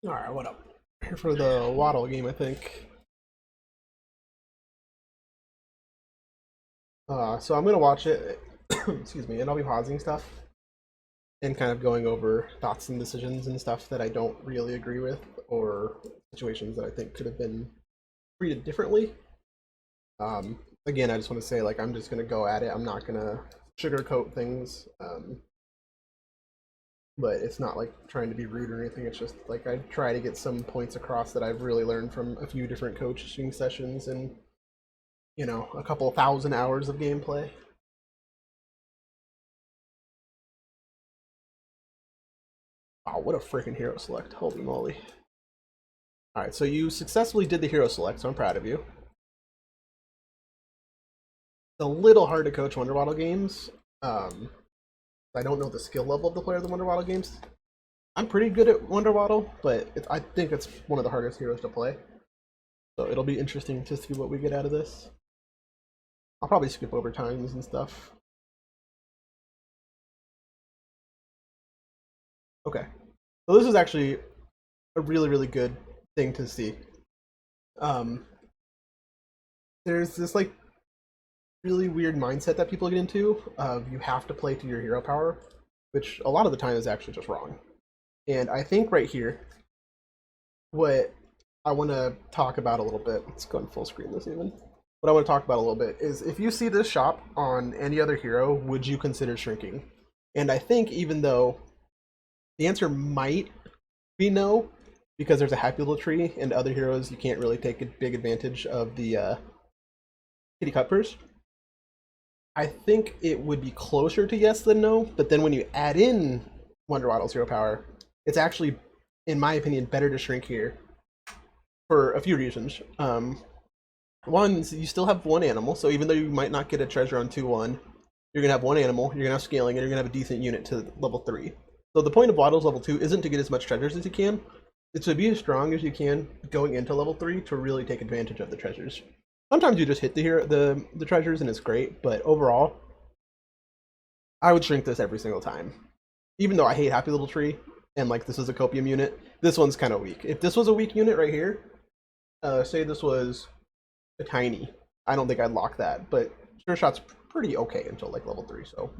Alright, what up? Here for the Waddle game, I think. So I'm gonna watch it, excuse me, and I'll be pausing stuff and kind of going over thoughts and decisions and stuff that I don't really agree with, or situations that I think could have been treated differently. Again, I just want to say, like, I'm just gonna go at it. I'm not gonna sugarcoat things, but it's not like trying to be rude or anything. It's just like I try to get some points across that I've really learned from a few different coaching sessions and a couple thousand hours of gameplay. Wow, what a freaking hero select. Holy moly. Alright, so you successfully did the hero select, so I'm proud of you. It's a little hard to coach Wonder Waddle games. I don't know the skill level of the player of the Wonder Waddle games. I'm pretty good at Wonder Waddle, but I think it's one of the hardest heroes to play. So it'll be interesting to see what we get out of this. I'll probably skip over times and stuff. Okay. So this is actually a really, really good thing to see. Um, there's this like really weird mindset that people get into of you have to play to your hero power, which a lot of the time is actually just wrong. And I think right here, what I want to talk about a little bit, let's go in full screen this even. What I want to talk about a little bit is if you see this shop on any other hero, would you consider shrinking? And I think even though the answer might be no, because there's a happy little tree and other heroes you can't really take a big advantage of the kitty cuppers. I think it would be closer to yes than no, but then when you add in Wonder Waddle's hero power, it's actually, in my opinion, better to shrink here for a few reasons. One, you still have one animal, so even though you might not get a treasure on 2-1, you're going to have one animal, you're going to have scaling, and you're going to have a decent unit to level 3. So the point of Waddle's level 2 isn't to get as much treasures as you can, it's to be as strong as you can going into level 3 to really take advantage of the treasures. Sometimes you just hit the treasures and it's great, but overall, I would shrink this every single time. Even though I hate Happy Little Tree, and like this is a copium unit, this one's kind of weak. If this was a weak unit right here, say this was a tiny, I don't think I'd lock that, but Sure Shot's pretty okay until like level 3, so.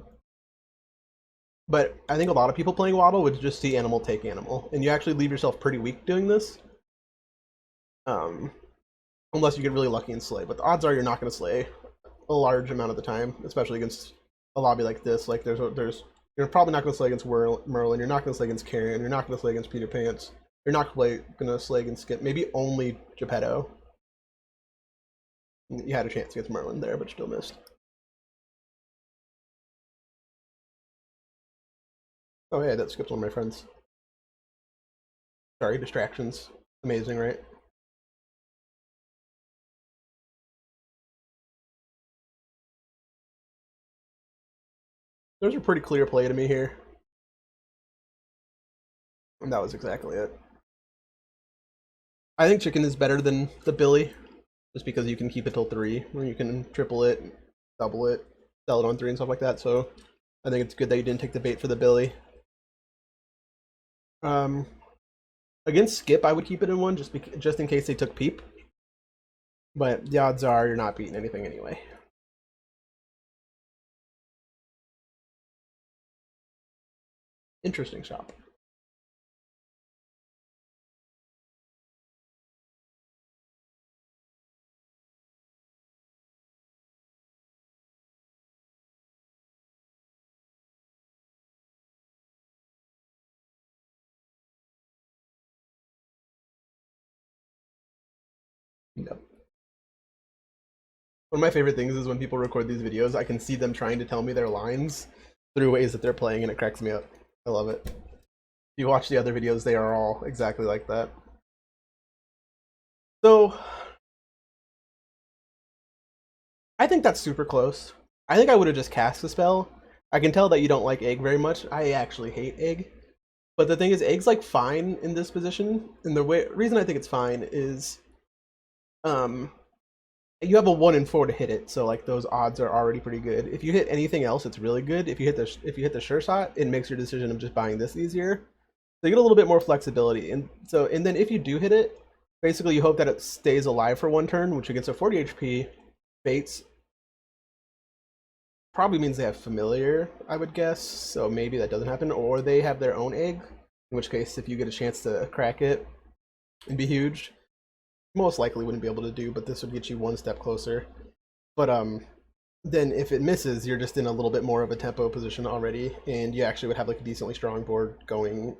But I think a lot of people playing Waddle would just see animal take animal, and you actually leave yourself pretty weak doing this. Unless you get really lucky and slay, but the odds are you're not going to slay a large amount of the time, especially against a lobby like this. Like you're probably not going to slay against Merlin, you're not going to slay against Carrion, you're not going to slay against Peter Pants, you're not going to slay against Skip, maybe only Geppetto. You had a chance against Merlin there, but still missed. Oh yeah, that skips one of my friends. Sorry, distractions. Amazing, right? There's a pretty clear play to me here. And that was exactly it. I think chicken is better than the Billy, just because you can keep it till 3, or you can triple it, double it, sell it on 3 and stuff like that. So I think it's good that you didn't take the bait for the Billy. Um, Against Skip, I would keep it in 1 just in case they took Peep. But the odds are you're not beating anything anyway. Interesting shop. Yep. One of my favorite things is when people record these videos, I can see them trying to tell me their lines through ways that they're playing, and it cracks me up. I love it. If you watch the other videos, they are all exactly like that. So, I think that's super close. I think I would have just cast the spell. I can tell that you don't like Egg very much. I actually hate Egg. But the thing is, Egg's like fine in this position. And the reason I think it's fine is um, you have a 1 in 4 to hit it, so like those odds are already pretty good. If you hit anything else, it's really good. If you hit the sure shot, it makes your decision of just buying this easier. So you get a little bit more flexibility. And then if you do hit it, basically you hope that it stays alive for one turn, which against a 40 HP Fates probably means they have familiar, I would guess. So maybe that doesn't happen, or they have their own egg. In which case, if you get a chance to crack it, it'd be huge. Most likely wouldn't be able to do, but this would get you one step closer. But then if it misses, you're just in a little bit more of a tempo position already, and you actually would have like a decently strong board going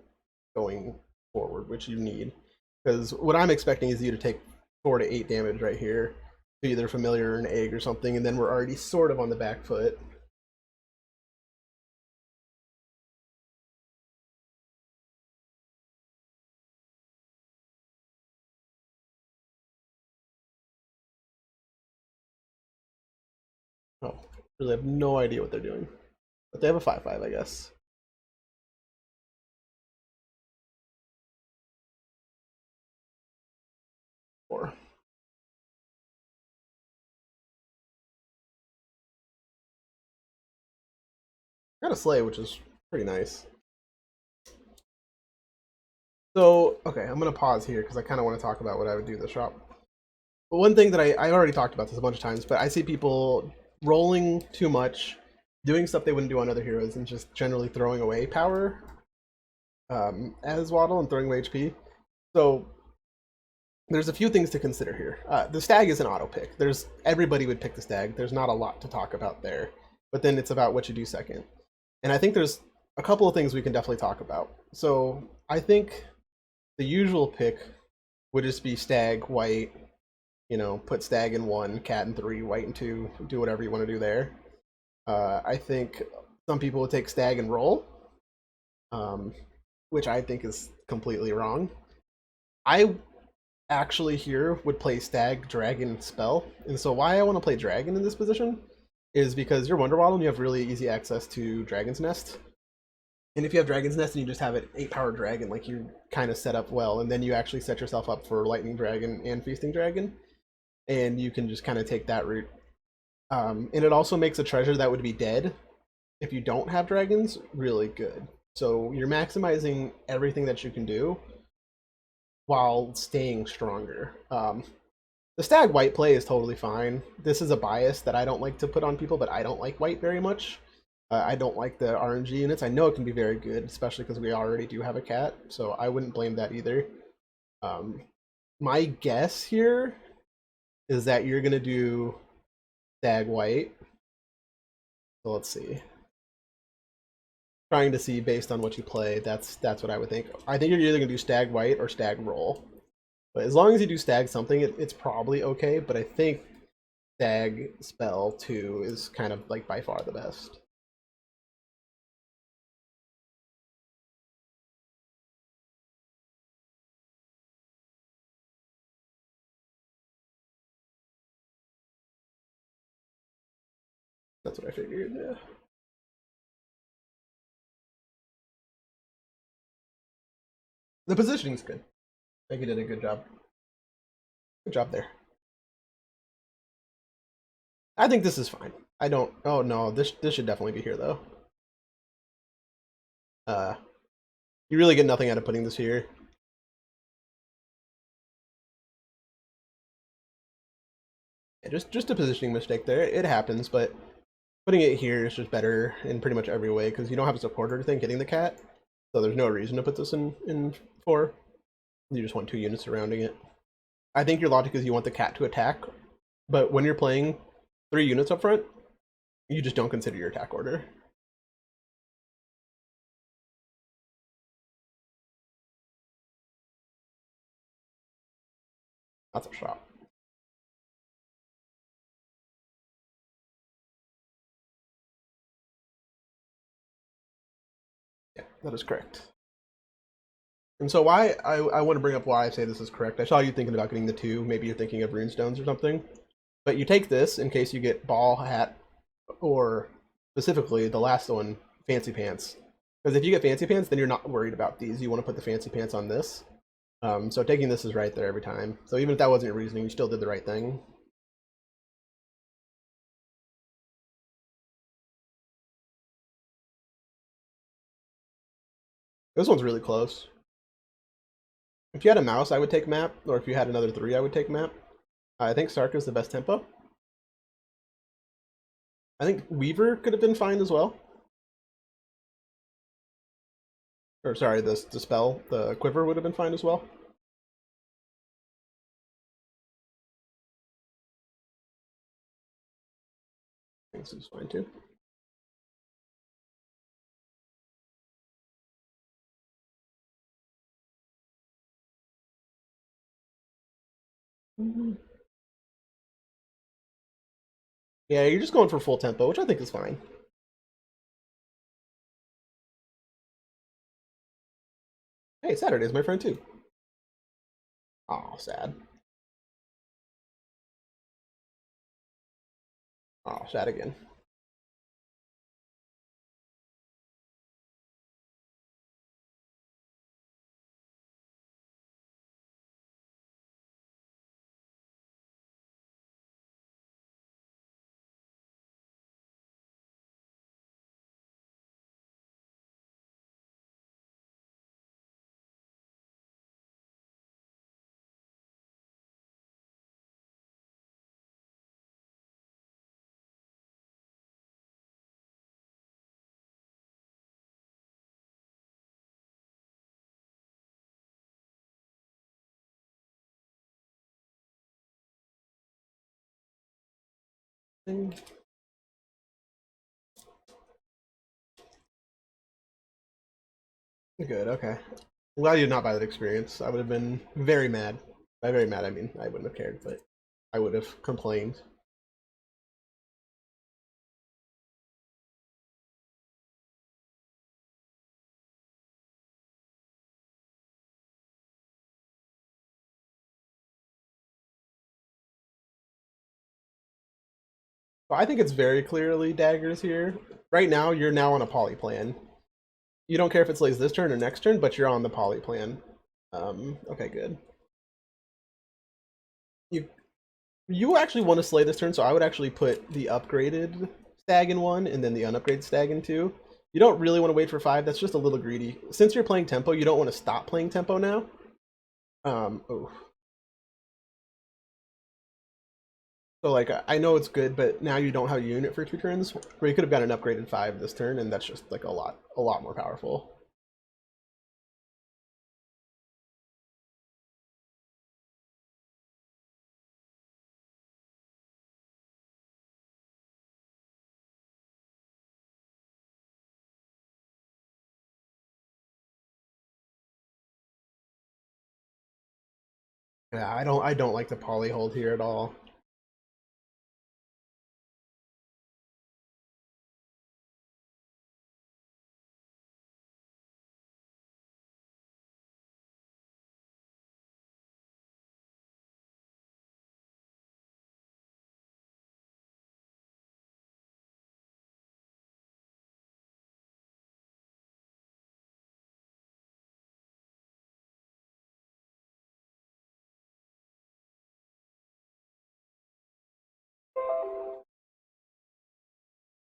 forward, which you need. Because what I'm expecting is you to take 4 to 8 damage right here, to either familiar or an egg or something, and then we're already sort of on the back foot. Oh, really have no idea what they're doing. But they have a 5/5, I guess. 4. Got a Slay, which is pretty nice. So, okay, I'm going to pause here because I kind of want to talk about what I would do in the shop. But one thing that I already talked about this a bunch of times, but I see people rolling too much, doing stuff they wouldn't do on other heroes, and just generally throwing away power as Waddle and throwing away HP. So there's a few things to consider here. The Stag is an auto pick. Everybody would pick the Stag. There's not a lot to talk about there. But then it's about what you do second. And I think there's a couple of things we can definitely talk about. So I think the usual pick would just be Stag, White, put Stag in 1, Cat in 3, White in 2, do whatever you want to do there. I think some people would take Stag and Roll, which I think is completely wrong. I actually here would play Stag, Dragon, Spell. And so why I want to play Dragon in this position is because you're Wonder Waddle and you have really easy access to Dragon's Nest. And if you have Dragon's Nest and you just have an 8-power dragon, like you're kind of set up well, and then you actually set yourself up for Lightning Dragon and Feasting Dragon, and you can just kind of take that route. And it also makes a treasure that would be dead if you don't have dragons really good. So you're maximizing everything that you can do while staying stronger. The Stag White play is totally fine. This is a bias that I don't like to put on people, but I don't like White very much. I don't like the RNG units. I know it can be very good, especially because we already do have a cat, so I wouldn't blame that either. My guess here is that you're going to do Stag White. So let's see. Trying to see based on what you play, that's what I would think. I think you're either going to do Stag White or Stag Roll. But as long as you do Stag something, it's probably okay, but I think Stag Spell 2 is kind of like by far the best. That's what I figured, yeah. The positioning's good. I think you did a good job. Good job there. I think this is fine. I don't. Oh no, this should definitely be here though. Uh, you really get nothing out of putting this here. Yeah, just a positioning mistake there. It happens, but putting it here is just better in pretty much every way because you don't have a supporter thing getting the cat, so there's no reason to put this in 4. You just want 2 units surrounding it. I think your logic is you want the cat to attack, but when you're playing 3 units up front, you just don't consider your attack order. That's a shot. Yeah, that is correct. And so I want to bring up why I say this is correct. I saw you thinking about getting the 2. Maybe you're thinking of runestones or something. But you take this in case you get ball, hat, or specifically the last one, fancy pants. Because if you get fancy pants, then you're not worried about these. You want to put the fancy pants on this. So taking this is right there every time. So even if that wasn't your reasoning, you still did the right thing. This one's really close. If you had a mouse, I would take map, or if you had another three, I would take map. I think Stark is the best tempo. I think Weaver could have been fine as well. Or sorry, the spell, the quiver would have been fine as well. I think this is fine too. Yeah, you're just going for full tempo, which I think is fine. Hey, Saturday's my friend too. Oh, sad. Oh, sad again. Good, okay. I'm glad you did not buy that experience. I would have been very mad. By very mad, I mean I wouldn't have cared, but I would have complained. But I think it's very clearly daggers here. Right now, you're now on a poly plan. You don't care if it slays this turn or next turn, but you're on the poly plan. Okay, good. You you actually want to slay this turn, so I would actually put the upgraded stag in one and then the unupgraded stag in two. You don't really want to wait for five. That's just a little greedy. Since you're playing tempo, you don't want to stop playing tempo now. Oh. So like I know it's good, but now you don't have a unit for two turns. Where you could have got an upgraded five this turn, and that's just like a lot more powerful. Yeah, I don't like the poly hold here at all.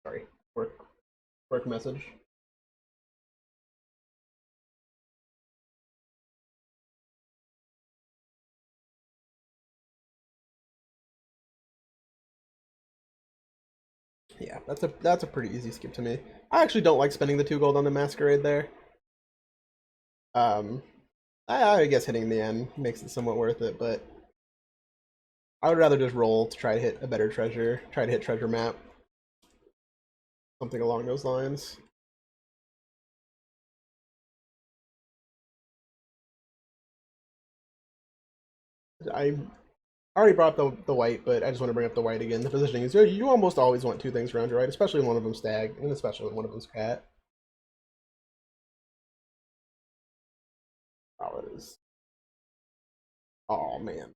Sorry, work work message. Yeah, that's a pretty easy skip to me. I actually don't like spending the 2 gold on the masquerade there. Um, I guess hitting the end makes it somewhat worth it, but I would rather just roll to try to hit a better treasure, try to hit treasure map, something along those lines. I already brought the white, but I just want to bring up the white again. The positioning is you almost always want two things around your right, especially when one of them stag, and especially when one of them's cat. Oh, it is. Oh man,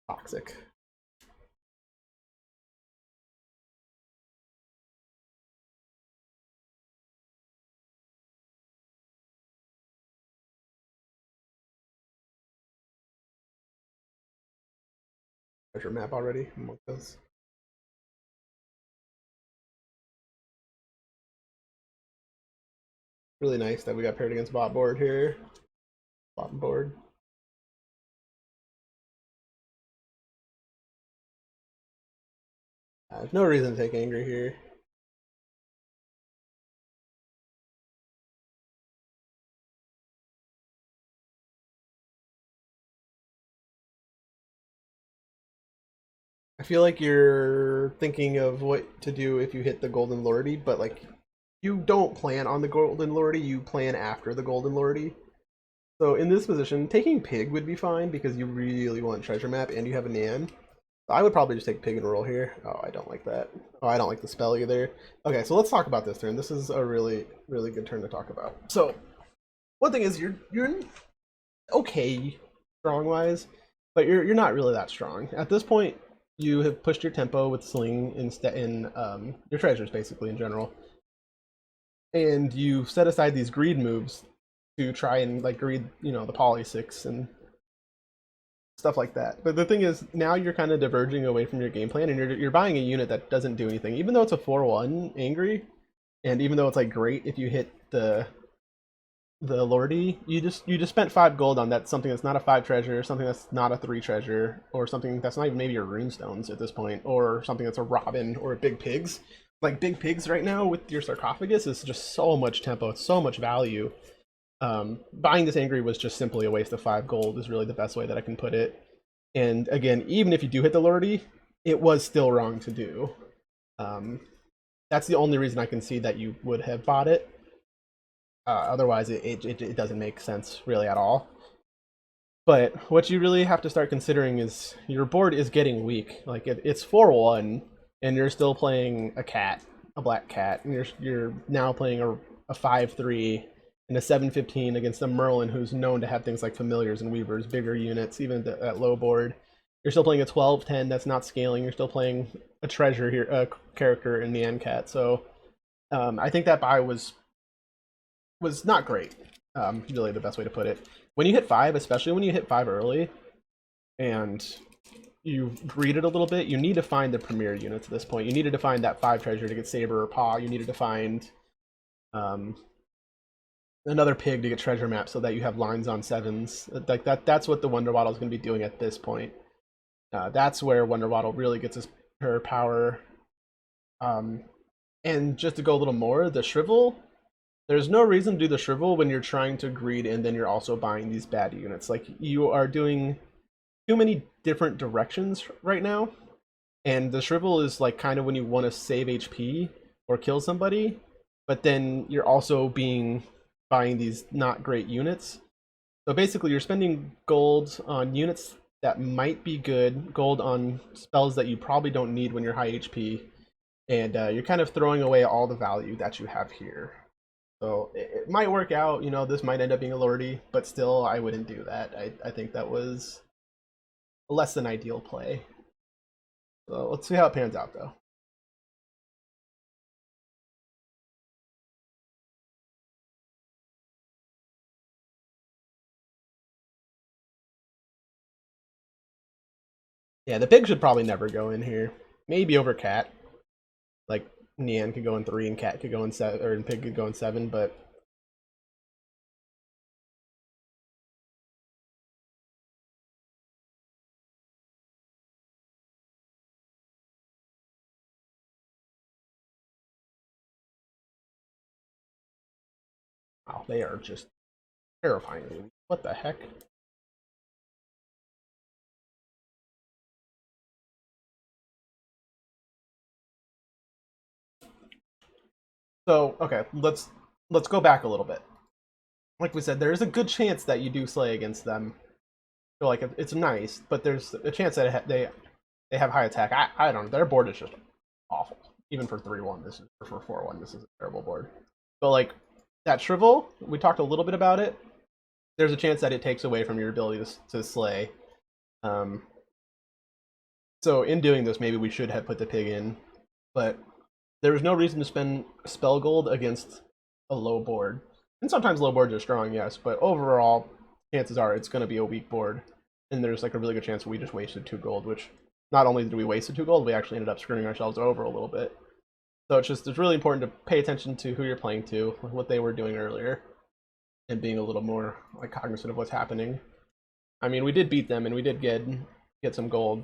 toxic. Treasure map already among us. Really nice that we got paired against bot board here. bottom board. There's no reason to take angry here. I feel like you're thinking of what to do if you hit the golden lordy, but like you don't plan on the golden lordy, you plan after the golden lordy. So in this position, taking pig would be fine because you really want treasure map and you have a Nan. I would probably just take pig and roll here. Oh, I don't like that. Oh, I don't like the spell either. Okay, so let's talk about this turn. This is a really, really good turn to talk about. So one thing is you're okay strong wise, but you're not really that strong. At this point, you have pushed your tempo with sling in your treasures basically in general. And you set aside these greed moves to try and like greed, the poly 6 and stuff like that. But the thing is, now you're kind of diverging away from your game plan, and you're buying a unit that doesn't do anything, even though it's a 4/1 angry, and even though it's like great if you hit the lordy, you just spent 5 gold on that something that's not a 5 treasure, something that's not a 3 treasure, or something that's not even maybe your runestones at this point, or something that's a robin or a big pigs. Like big pigs right now with your sarcophagus is just so much tempo, it's so much value. Buying this angry was just simply a waste of 5 gold is really the best way that I can put it. And again, even if you do hit the lordy, it was still wrong to do. That's the only reason I can see that you would have bought it. Otherwise, it doesn't make sense really at all. But what you really have to start considering is your board is getting weak. Like it's 4/1, and you're still playing a cat, a black cat, and you're now playing a 5/3 and a 7/15 against a Merlin who's known to have things like familiars and weavers, bigger units, even at low board. You're still playing a 12/10 that's not scaling. You're still playing a treasure here, a character in the end cat. So I think that buy was not great. Really, the best way to put it. When you hit 5, especially when you hit 5 early, and you read it a little bit, you need to find the premier units at this point. You needed to find that 5 treasure to get Saber or Paw. You needed to find another pig to get treasure map so that you have lines on 7s. Like that's what the Wonder Waddle is going to be doing at this point. That's where Wonder Waddle really gets her power. And just to go a little more, the Shrivel, there's no reason to do the Shrivel when you're trying to greed and then you're also buying these bad units. Like you are doing too many different directions right now. And the Shrivel is like kind of when you want to save HP or kill somebody, but then you're also buying these not great units. So basically you're spending gold on units that might be good, gold on spells that you probably don't need when you're high HP, and you're kind of throwing away all the value that you have here. So it might work out, this might end up being a lordy, but still I wouldn't do that. I think that was a less than ideal play. So let's see how it pans out though. Yeah, the pig should probably never go in here. Maybe over cat. Like Nian could go in 3 and cat could go in 7, or pig could go in 7, but wow, they are just terrifying. What the heck? So okay, let's go back a little bit. Like we said, there is a good chance that you do slay against them. So like it's nice, but there's a chance that they have high attack. I don't know. Their board is just awful. Even for 3/1, this is for 4/1. This is a terrible board. But like that Shrivel, we talked a little bit about it. There's a chance that it takes away from your ability to slay. So in doing this, maybe we should have put the pig in, but there was no reason to spend spell gold against a low board. And sometimes low boards are strong, yes, but overall, chances are it's going to be a weak board. And there's like a really good chance we just wasted 2 gold, which not only did we waste 2 gold, we actually ended up screwing ourselves over a little bit. So it's really important to pay attention to who you're playing to, what they were doing earlier. and being a little more like cognizant of what's happening. I mean, we did beat them and we did get some gold,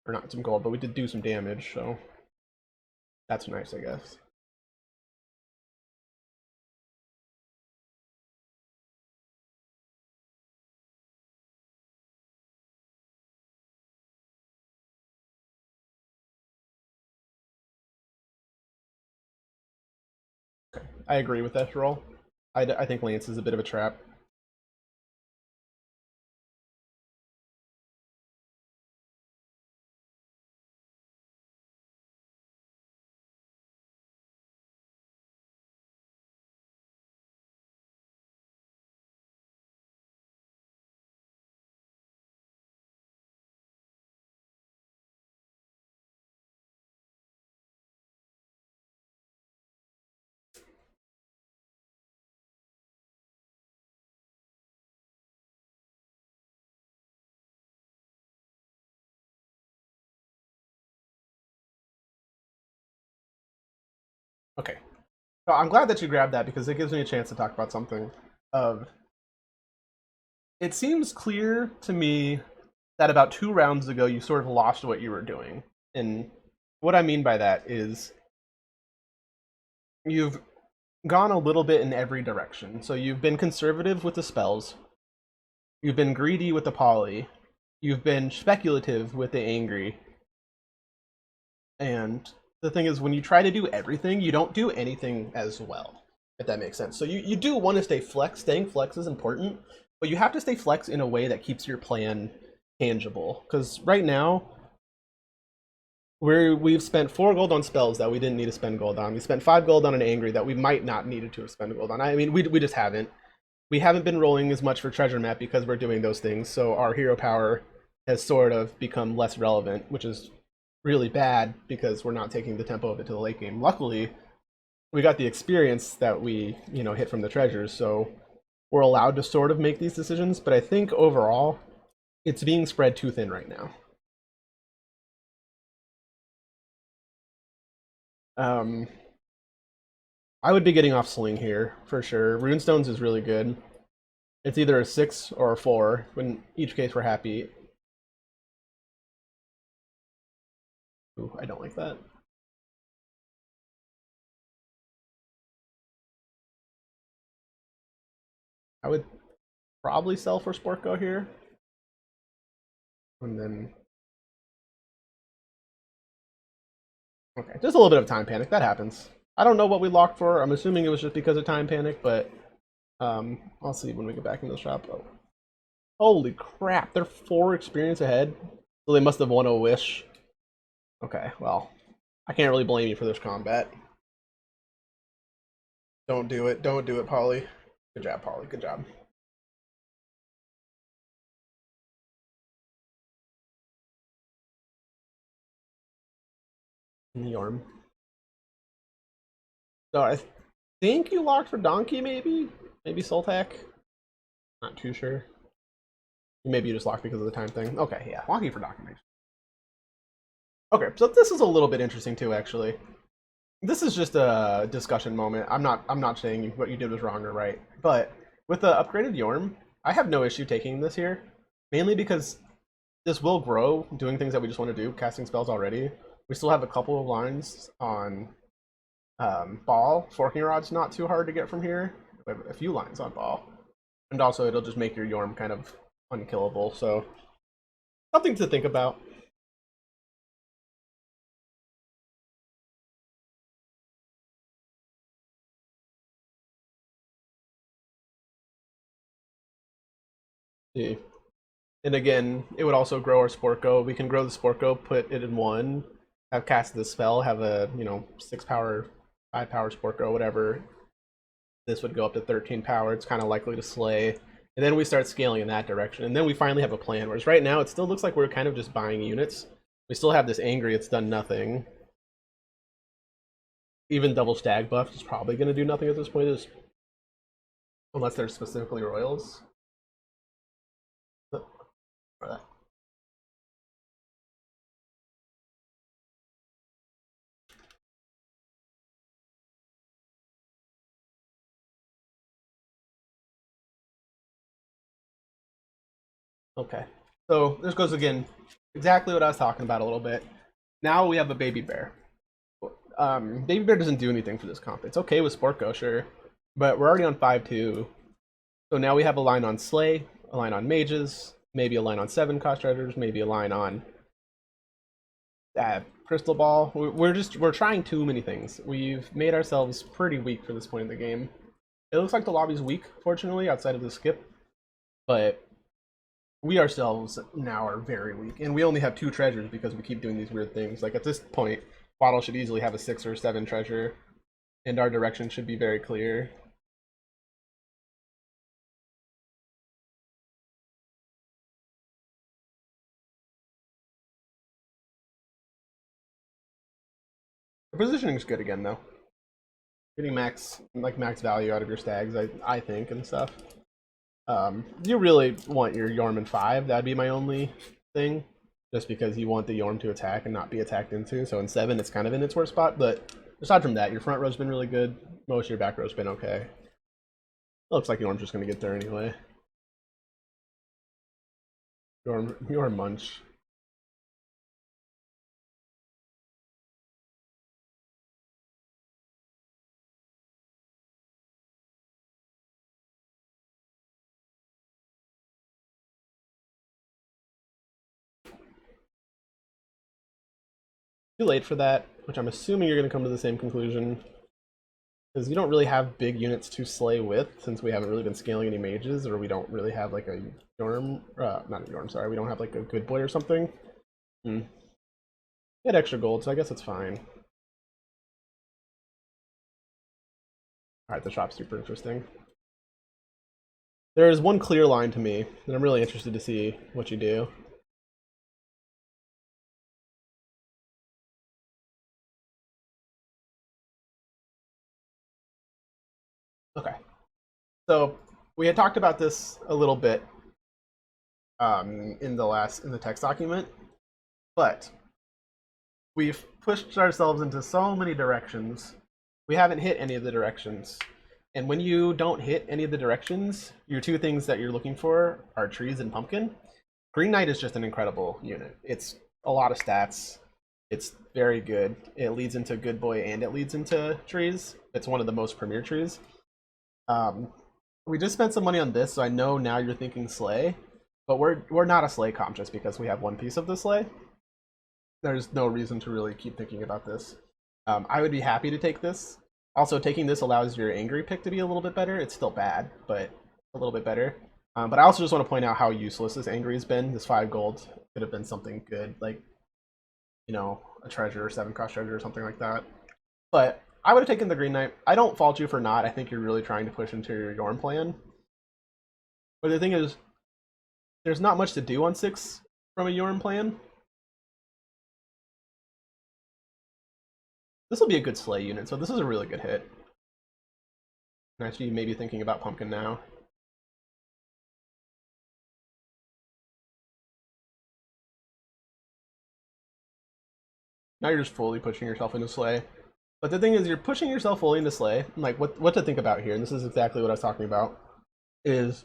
or not some gold, but we did do some damage, so that's nice, I guess. I agree with that role. I think Lance is a bit of a trap. Okay, so I'm glad that you grabbed that because it gives me a chance to talk about something. Of it seems clear to me that about 2 rounds ago you sort of lost what you were doing, and what I mean by that is you've gone a little bit in every direction. So you've been conservative with the spells, you've been greedy with the poly, you've been speculative with the angry, and the thing is, when you try to do everything, you don't do anything as well, if that makes sense. So you do want to stay flex. Staying flex is important, but you have to stay flex in a way that keeps your plan tangible. Because right now, we've spent 4 gold on spells that we didn't need to spend gold on. We spent 5 gold on an angry that we might not needed to have spent gold on. I mean, we just haven't. We haven't been rolling as much for treasure map because we're doing those things. So our hero power has sort of become less relevant, which is really bad because we're not taking the tempo of it to the late game. Luckily, we got the experience that we hit from the treasures, so we're allowed to sort of make these decisions. But I think overall, it's being spread too thin right now. Um, I would be getting off Sling here for sure. Runestones is really good. It's either a 6 or a 4. In each case, we're happy. Ooh, I don't like that. I would probably sell for Sportco here. And then... Okay, just a little bit of time panic. That happens. I don't know what we locked for. I'm assuming it was just because of time panic, but I'll see when we get back into the shop. Oh. Holy crap, they're 4 experience ahead. So they must have won a wish. Okay, well, I can't really blame you for this combat. Don't do it. Don't do it, Polly. Good job, Polly. Good job. In the arm. So I think you locked for Donkey, maybe? Maybe Sultak? Not too sure. Maybe you just locked because of the time thing. Okay, yeah. Locking for Donkey. Okay, so this is a little bit interesting too, actually. This is just a discussion moment. I'm not saying what you did was wrong or right, but with the upgraded Yorm, I have no issue taking this here, mainly because this will grow doing things that we just want to do, casting spells already. We still have a couple of lines on Ball. Forking Rod's not too hard to get from here. We have a few lines on Ball, and also it'll just make your Yorm kind of unkillable. So something to think about. Yeah. And again, it would also grow our Sportgo. We can grow the Sportgo, put it in 1, have cast the spell, have a 6 power, 5 power Sportgo, whatever. This would go up to 13 power. It's kind of likely to slay. And then we start scaling in that direction. And then we finally have a plan. Whereas right now, it still looks like we're kind of just buying units. We still have this Angry, it's done nothing. Even double stag buff is probably going to do nothing at this point, unless they're specifically Royals. Okay. So this goes again, exactly what I was talking about a little bit. Now we have a baby bear. Baby bear doesn't do anything for this comp. It's okay with Sport Go, sure, but we're already on 5-2. So now we have a line on Slay, a line on Mages, maybe a line on 7 cost treasures, maybe a line on Crystal Ball. We're trying too many things. We've made ourselves pretty weak for this point in the game. It looks like the lobby's weak, fortunately, outside of the skip, but we ourselves now are very weak, and we only have 2 treasures because we keep doing these weird things. Like at this point, Bottle should easily have a 6 or 7 treasure, and our direction should be very clear. The positioning is good again, though. Getting max value out of your stags, I think, and stuff. You really want your Yorm in 5. That'd be my only thing, just because you want the Yorm to attack and not be attacked into. So in 7, it's kind of in its worst spot. But aside from that, your front row's been really good. Most of your back row's been okay. It looks like Yorm's just going to get there anyway. Yorm munch. Too late for that, which I'm assuming you're going to come to the same conclusion. Because you don't really have big units to slay with, since we haven't really been scaling any mages, or we don't really have like a Yorm, not a Yorm, sorry, we don't have like a good boy or something. Hmm. We had extra gold, so I guess it's fine. Alright, the shop's super interesting. There is one clear line to me, and I'm really interested to see what you do. Okay. So we had talked about this a little bit in the text document, but we've pushed ourselves into so many directions. We haven't hit any of the directions. And when you don't hit any of the directions, your 2 things that you're looking for are trees and pumpkin. Green Knight is just an incredible unit. It's a lot of stats. It's very good. It leads into Good Boy and it leads into trees. It's one of the most premier trees. Um, we just spent some money on this, so I know now you're thinking Slay, but we're not a Slay comp just because we have one piece of the Slay. There's no reason to really keep thinking about this. I would be happy to take this. Also, taking this allows your angry pick to be a little bit better. It's still bad, but a little bit better. But I also just want to point out how useless this angry has been. This 5 gold could have been something good, like, you know, a treasure or 7 cost treasure or something like that. But I would have taken the Green Knight. I don't fault you for not. I think you're really trying to push into your Yorm plan. But the thing is, there's not much to do on 6 from a Yorm plan. This will be a good Slay unit, so this is a really good hit. Actually, maybe thinking about Pumpkin now. Now you're just fully pushing yourself into Slay. But the thing is, you're pushing yourself fully into Slay. Like, what to think about here, and this is exactly what I was talking about, is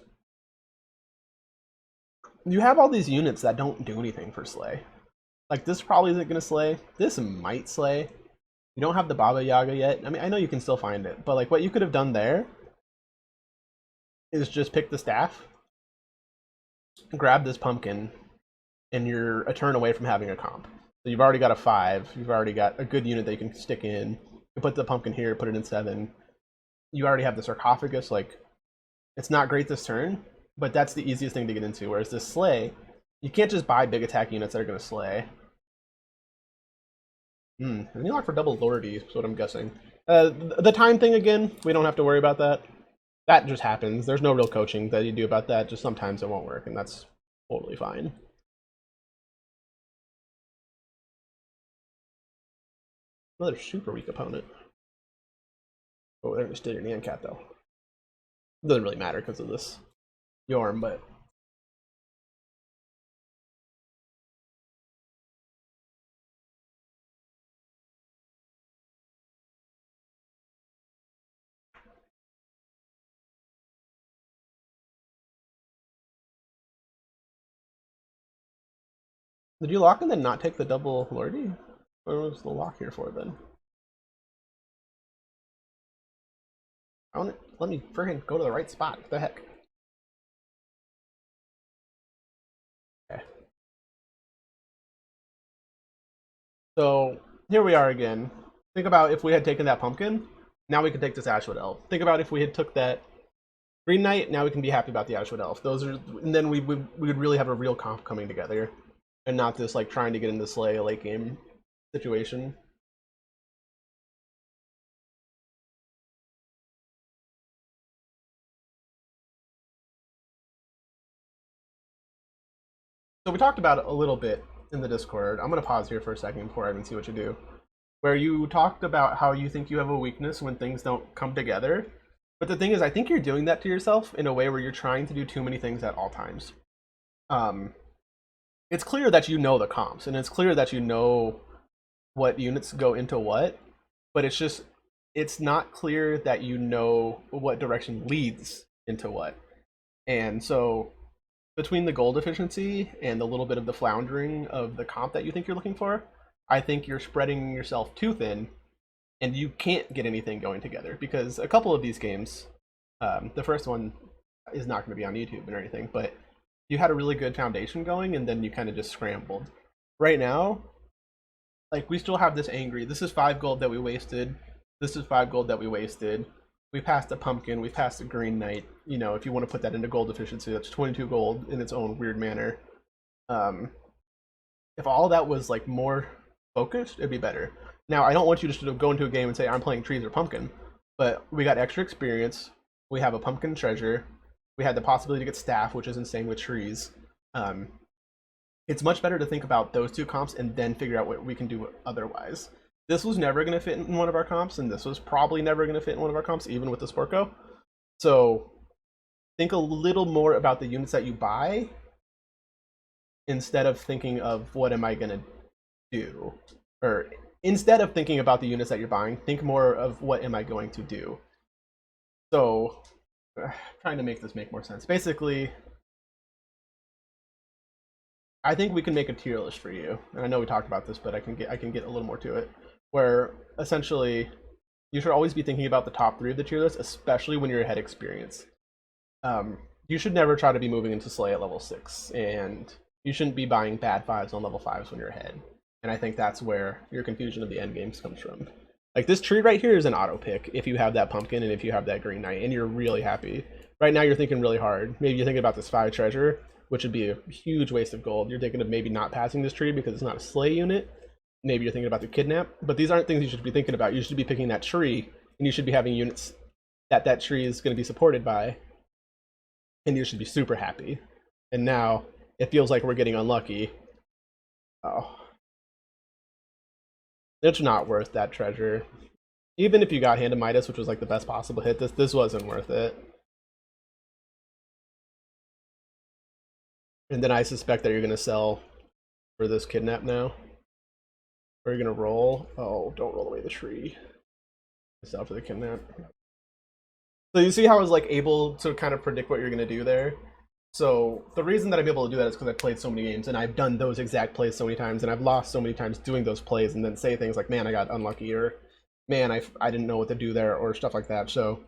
you have all these units that don't do anything for Slay. Like, this probably isn't going to Slay. This might Slay. You don't have the Baba Yaga yet. I mean, I know you can still find it, but like what you could have done there is just pick the staff, grab this pumpkin, and you're a turn away from having a comp. So you've already got a 5. You've already got a good unit that you can stick in. You put the pumpkin here, put it in 7. You already have the sarcophagus. Like, it's not great this turn, but that's the easiest thing to get into. Whereas this Slay, you can't just buy big attack units that are going to Slay. And you lock for double Lordy is what I'm guessing. The time thing, again, we don't have to worry about that. That just happens. There's no real coaching that you do about that. Just sometimes it won't work, and that's totally fine. Another super weak opponent. Oh, they're gonna steal your Nyan Cat though. It doesn't really matter because of this Yorm, but Did you lock and then not take the double lordy? What was the lock here for then? I want to let me friggin' go to the right spot. What the heck? Okay. So here we are again. Think about if we had taken that pumpkin. Now we can take this Ashwood Elf. Think about if we had took that Green Knight. Now we can be happy about the Ashwood Elf. Those are, and then we would really have a real comp coming together, and not this like trying to get into Slay a late game situation. So we talked about it a little bit in the Discord. I'm gonna pause here for a second before I even see what you do. Where you talked about how you think you have a weakness when things don't come together. But the thing is, I think you're doing that to yourself in a way where you're trying to do too many things at all times. Um, it's clear that you know the comps, and it's clear that you know what units go into what, but it's not clear that you know what direction leads into what. And so between the gold efficiency and the little bit of the floundering of the comp that you think you're looking for, I think you're spreading yourself too thin, and you can't get anything going together because a couple of these games, the first one is not going to be on YouTube or anything, but you had a really good foundation going, and then you kind of just scrambled. Right now, like we still have this angry. This is 5 gold that we wasted. This is 5 gold that we wasted. We passed a pumpkin. We passed a green knight. You know, if you want to put that into gold efficiency, that's 22 gold in its own weird manner. Um, if all that was like more focused, it'd be better. Now, I don't want you to sort of go into a game and say I'm playing trees or pumpkin, but we got extra experience. We have a pumpkin treasure. We had the possibility to get staff, which is insane with trees. Um, it's much better to think about those two comps and then figure out what we can do otherwise. This was never going to fit in one of our comps, and this was probably never going to fit in one of our comps, even with the Sporko. So think a little more about the units that you buy instead of thinking of what am I going to do. Or instead of thinking about the units that you're buying, think more of what am I going to do. So trying to make this make more sense. Basically, I think we can make a tier list for you. And I know we talked about this, but I can get a little more to it. Where essentially you should always be thinking about the top 3 of the tier list, especially when you're ahead experience. You should never try to be moving into Slay at level 6, and you shouldn't be buying bad 5s on level 5s when you're ahead. And I think that's where your confusion of the end games comes from. Like this tree right here is an auto pick if you have that pumpkin and if you have that green knight, and you're really happy. Right now you're thinking really hard. Maybe you're thinking about this 5 treasure, which would be a huge waste of gold. You're thinking of maybe not passing this tree because it's not a Slay unit. Maybe you're thinking about the kidnap, but these aren't things you should be thinking about. You should be picking that tree, and you should be having units that that tree is going to be supported by, and you should be super happy. And now it feels like we're getting unlucky. Oh, it's not worth that treasure. Even if you got Hand of Midas, which was like the best possible hit, this wasn't worth it. And then I suspect that you're going to sell for this kidnap now. Or you're going to roll. Oh, don't roll away the tree. Sell for the kidnap. So you see how I was like able to kind of predict what you're going to do there? So the reason that I'm able to do that is because I've played so many games and I've done those exact plays so many times and I've lost so many times doing those plays and then say things like, man, I got unlucky, or man, I didn't know what to do there, or stuff like that. So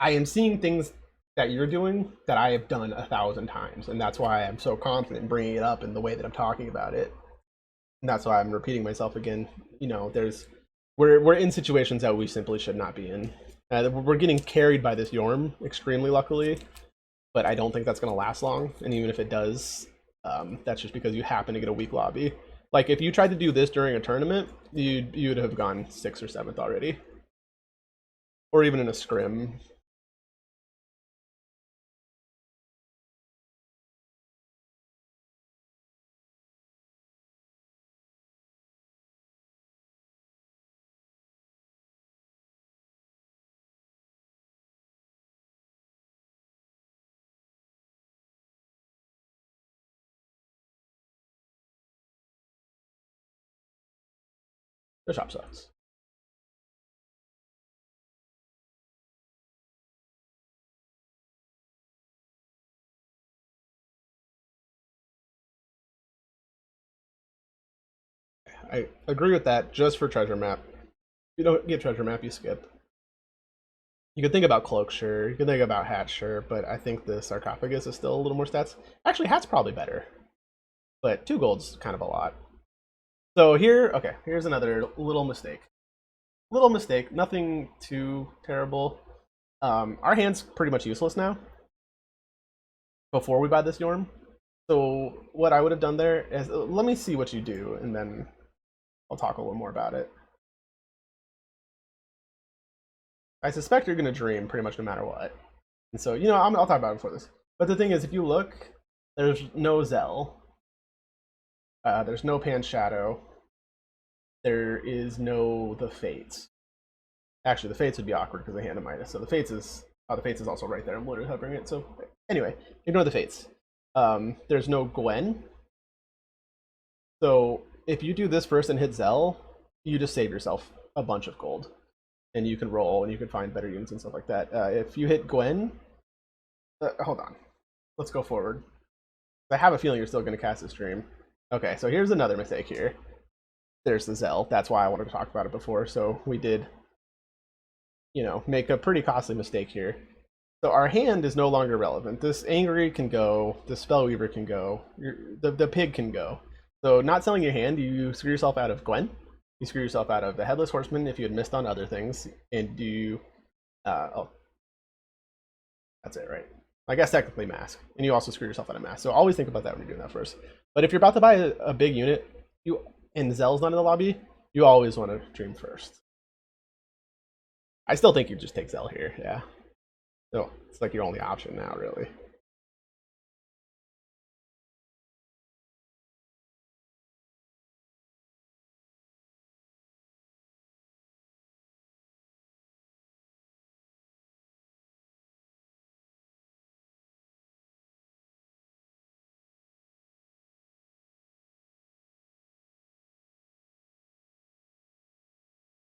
I am seeing things that you're doing that I have done 1,000 times, and that's why I'm so confident in bringing it up in the way that I'm talking about it. And that's why I'm repeating myself again. You know, we're in situations that we simply should not be in. We're getting carried by this Yorm extremely luckily, but I don't think that's going to last long. And even if it does, that's just because you happen to get a weak lobby. Like if you tried to do this during a tournament, you'd have gone 6th or 7th already, or even in a scrim. The shop sucks. I agree with that just for treasure map. If you don't get treasure map, you skip. You could think about cloak, sure. You could think about hat, sure, but I think the sarcophagus is still a little more stats. Actually, hat's probably better, but 2 gold's kind of a lot. So here, okay, here's another little mistake. Little mistake, nothing too terrible. Our hand's pretty much useless now before we buy this Yorm. So what I would have done there is, let me see what you do, and then I'll talk a little more about it. I suspect you're going to dream pretty much no matter what. And so, I'll talk about it before this. But the thing is, if you look, there's no Zell. There's no Pan Shadow. There is no the Fates. Actually, the Fates would be awkward because they hand a Midas. So the Fates is also right there. I'm literally hovering it. So anyway, ignore the Fates. There's no Gwen. So if you do this first and hit Zell, you just save yourself a bunch of gold. And you can roll and you can find better units and stuff like that. If you hit Gwen, hold on. Let's go forward. I have a feeling you're still going to cast this dream. Okay, so here's another mistake here. There's the Zell. That's why I wanted to talk about it before. So we did, make a pretty costly mistake here. So our hand is no longer relevant. This Angry can go. The Spellweaver can go. The Pig can go. So not selling your hand, you screw yourself out of Gwen. You screw yourself out of the Headless Horseman if you had missed on other things. And you... oh. That's it, right? I guess technically Mask. And you also screw yourself out of Mask. So always think about that when you're doing that first. But if you're about to buy a big unit, and Zell's not in the lobby, you always want to dream first. I still think you just take Zell here, yeah. So it's like your only option now, really.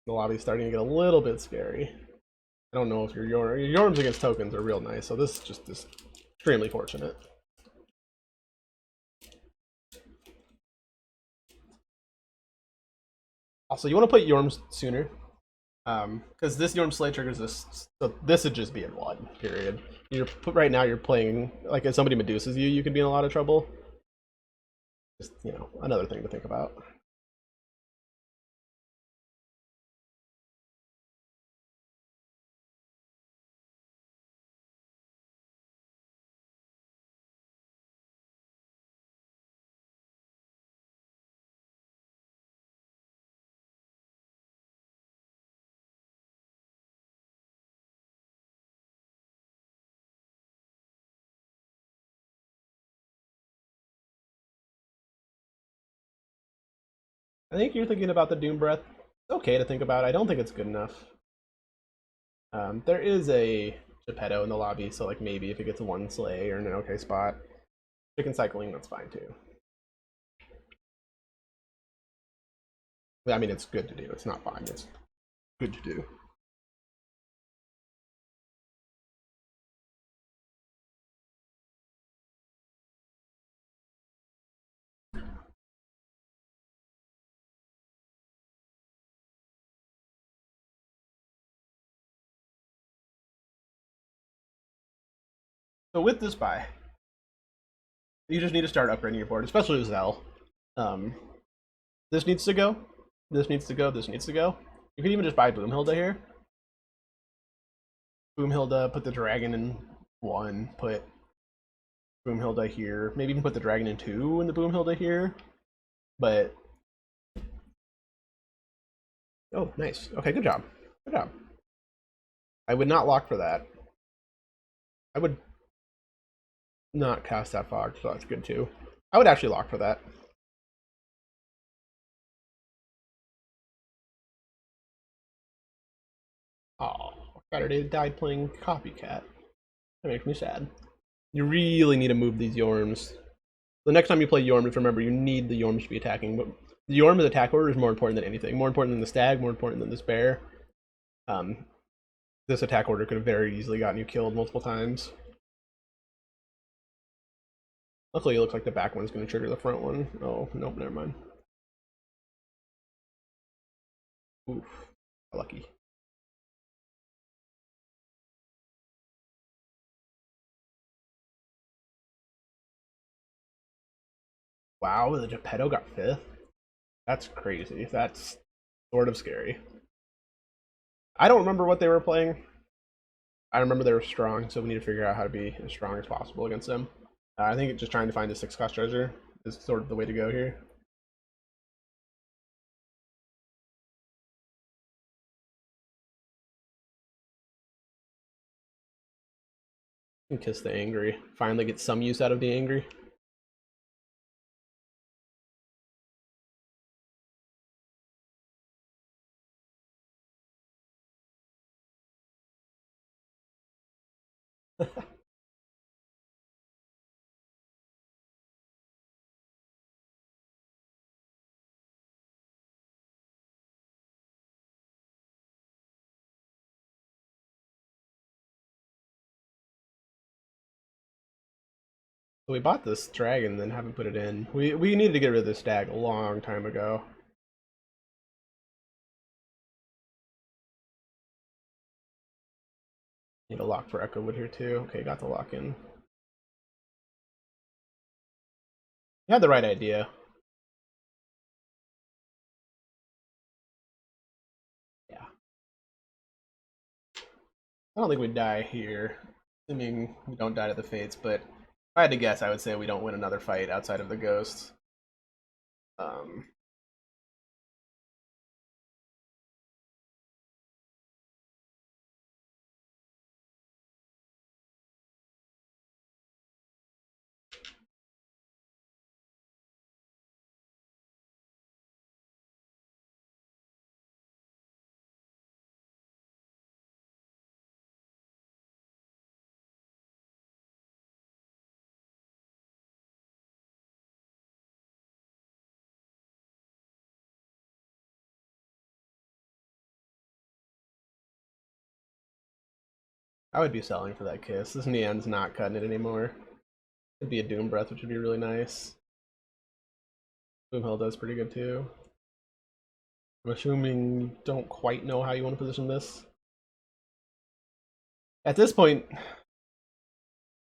The lobby's starting to get a little bit scary. I don't know if your Yorms against tokens are real nice, so this is just extremely fortunate. Also, you want to put Yorms sooner, because this Yorm Slay triggers this, so this would just be in 1, period. Right now you're playing, like if somebody Medusas you could be in a lot of trouble. Just, another thing to think about. I think you're thinking about the Doom Breath. It's okay to think about. I don't think it's good enough. There is a Geppetto in the lobby, so like maybe if it gets 1 Slay or in an okay spot. Chicken cycling, that's fine too. I mean, it's good to do. It's not fine. It's good to do. So with this buy, you just need to start upgrading your board, especially with Zell. This needs to go. This needs to go. This needs to go. You can even just buy Boomhilda here. Boomhilda, put the dragon in 1, put Boomhilda here. Maybe even put the dragon in 2 and the Boomhilda here. But... oh, nice. Okay, good job. Good job. I would not lock for that. I would not cast that fog, so that's good too. I would actually lock for that. Oh, Saturday died playing Copycat. That makes me sad. You really need to move these Yorms. The next time you play Yorms, remember, you need the Yorms to be attacking. But the Yorm's attack order is more important than anything. More important than the Stag, more important than this Bear. This attack order could have very easily gotten you killed multiple times. Luckily, it looks like the back one's going to trigger the front one. Oh, nope, never mind. Oof, lucky. Wow, the Geppetto got 5th? That's crazy. That's sort of scary. I don't remember what they were playing. I remember they were strong, so we need to figure out how to be as strong as possible against them. I think just trying to find a 6-cost treasure is sort of the way to go here. And kiss the angry. Finally get some use out of the angry. So we bought this dragon, then haven't put it in. We needed to get rid of this stag a long time ago. Need a lock for Echo Wood here too. Okay, got the lock in. You had the right idea. Yeah. I don't think we'd die here. Assuming we don't die to the fates, but if I had to guess, I would say we don't win another fight outside of the ghost. Um, I would be selling for that kiss. This Nian's not cutting it anymore. Could be a Doom Breath, which would be really nice. Boomhell does pretty good too. I'm assuming you don't quite know how you want to position this. At this point,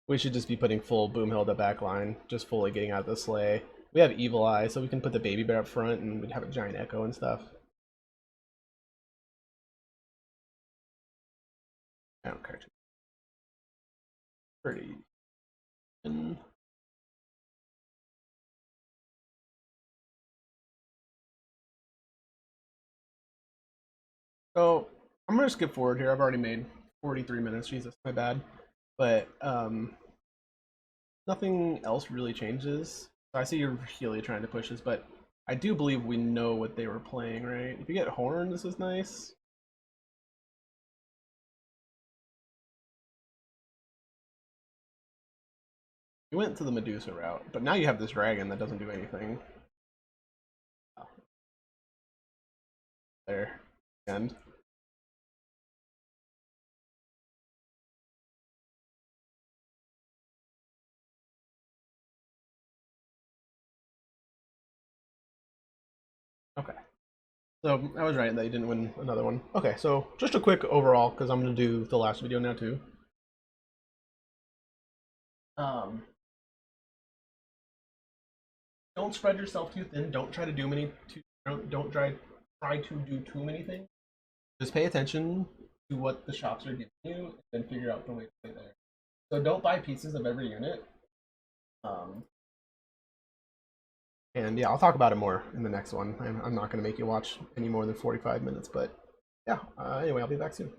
we should just be putting full Boomheld at backline, just fully getting out of the sleigh. We have Evil Eye, so we can put the baby bear up front and we'd have a giant echo and stuff. I don't care. Pretty. So I'm gonna skip forward here. I've already made 43 minutes. Jesus, my bad. But nothing else really changes. So I see you're really trying to push this, but I do believe we know what they were playing, right? If you get Horn, this is nice. You went to the Medusa route, but now you have this dragon that doesn't do anything. Oh, there. End. Okay. So I was right that you didn't win another one. Okay, so just a quick overall, because I'm going to do the last video now too. Um, don't spread yourself too thin. Don't try to do don't try to do too many things. Just pay attention to what the shops are giving you, and then figure out the way to play there. So don't buy pieces of every unit. Um, and yeah, I'll talk about it more in the next one. I'm not going to make you watch any more than 45 minutes, but yeah. Anyway, I'll be back soon.